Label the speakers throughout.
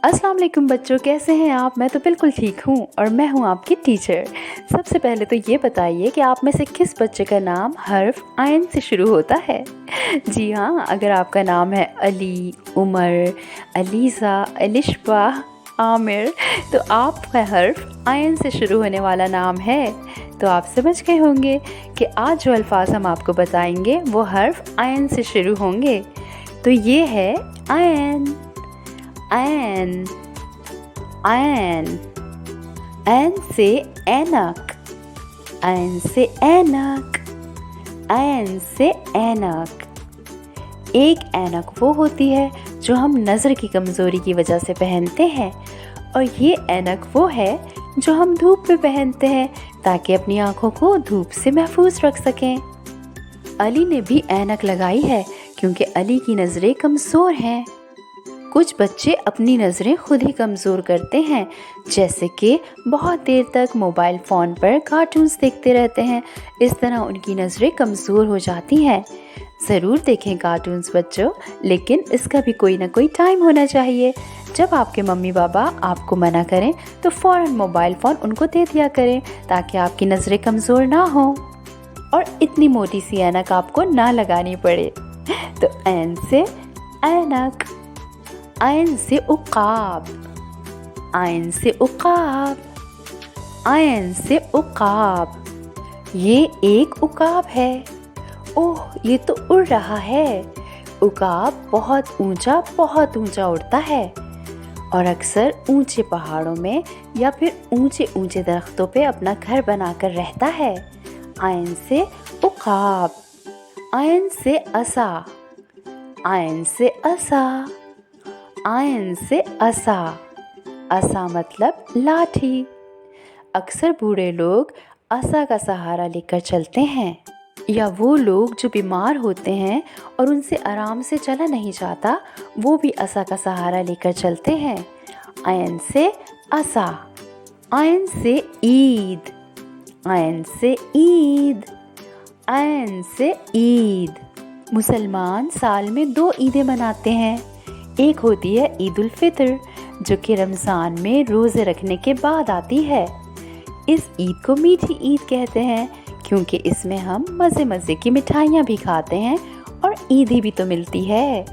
Speaker 1: अस्सलाम वालेकुम बच्चों, कैसे हैं आप? मैं तो बिल्कुल ठीक हूँ और मैं हूँ आपकी टीचर। सबसे पहले तो ये बताइए कि आप में से किस बच्चे का नाम हर्फ आयन से शुरू होता है? जी हाँ, अगर आपका नाम है अली, उमर, अलीज़ा, अलिशबा, आमिर, तो आपका हर्फ आयन से शुरू होने वाला नाम है। तो आप समझ गए होंगे कि आज जो अल्फाज हम आपको बताएंगे वो हर्फ आयन से शुरू होंगे। तो ये है आयन, आयन, आयन, ऐन से ऐनक, ऐन से ऐनक, ऐन से ऐनक। एक ऐनक वो होती है जो हम नज़र की कमज़ोरी की वजह से पहनते हैं, और ये ऐनक वो है जो हम धूप में पहनते हैं ताकि अपनी आँखों को धूप से महफूज रख सकें। अली ने भी ऐनक लगाई है क्योंकि अली की नज़रें कमज़ोर हैं। कुछ बच्चे अपनी नज़रें खुद ही कमज़ोर करते हैं, जैसे कि बहुत देर तक मोबाइल फ़ोन पर कार्टून्स देखते रहते हैं। इस तरह उनकी नज़रें कमज़ोर हो जाती हैं। ज़रूर देखें कार्टून्स बच्चों, लेकिन इसका भी कोई ना कोई टाइम होना चाहिए। जब आपके मम्मी पापा आपको मना करें तो फ़ौरन मोबाइल फ़ोन उनको दे दिया करें ताकि आपकी नज़रें कमज़ोर ना हो और इतनी मोटी सी ऐनक आपको ना लगानी पड़े। तो ऐन से ऐनक, आयन से उकाब, आयन से उकाब, आयन से उकाब। ये एक उकाब है। ओह, ये तो उड़ रहा है। उकाब बहुत ऊंचा उड़ता है और अक्सर ऊंचे पहाड़ों में या फिर ऊंचे ऊंचे दरख्तों पे अपना घर बनाकर रहता है। आयन से उकाब, आयन से असा, आयन से असा, आयन से असा। असा मतलब लाठी। अक्सर बूढ़े लोग असा का सहारा लेकर चलते हैं, या वो लोग जो बीमार होते हैं और उनसे आराम से चला नहीं जाता, वो भी असा का सहारा लेकर चलते हैं। आयन से असा, आयन से ईद, आयन से ईद, आयन से ईद। मुसलमान साल में 2 ईदें मनाते हैं। एक होती है ईद उल फितर, जो कि रमज़ान में रोज़े रखने के बाद आती है। इस ईद को मीठी ईद कहते हैं क्योंकि इसमें हम मज़े मज़े की मिठाइयाँ भी खाते हैं और ईदी भी तो मिलती है।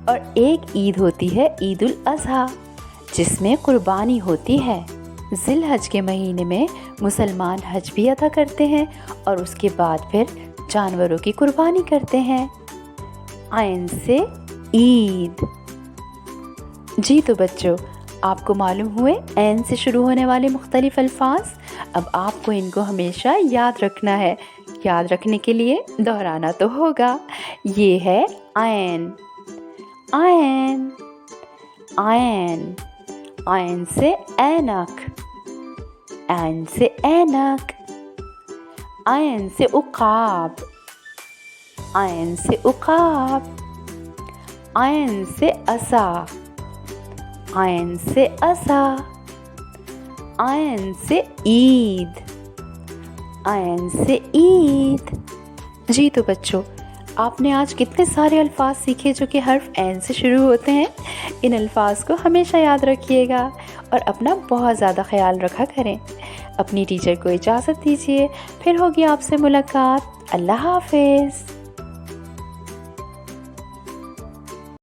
Speaker 1: और एक ईद होती है ईद उल अज़हा, जिसमें कुर्बानी होती है। ज़िलहज के महीने में मुसलमान हज भी अदा करते हैं और उसके बाद फिर जानवरों की कुर्बानी करते हैं। आयन से ईद। जी तो बच्चों, आपको मालूम हुए ऐन से शुरू होने वाले मुख्तलिफ अल्फाज। अब आपको इनको हमेशा याद रखना है। याद रखने के लिए दोहराना तो होगा। ये है आयन, आयन, आयन, आयन से ऐनक, ऐन से ऐनक, आयन से उकाब, आयन से उकाब, आयन से असा, आयन से असा, आयन से ईद, आयन से ईद। जी तो बच्चों, आपने आज कितने सारे अल्फाज सीखे जो कि हर्फ ऐन से शुरू होते हैं। इन अल्फाज को हमेशा याद रखिएगा और अपना बहुत ज़्यादा ख्याल रखा करें। अपनी टीचर को इजाज़त दीजिए, फिर होगी आपसे मुलाकात। अल्लाह हाफ़िज़।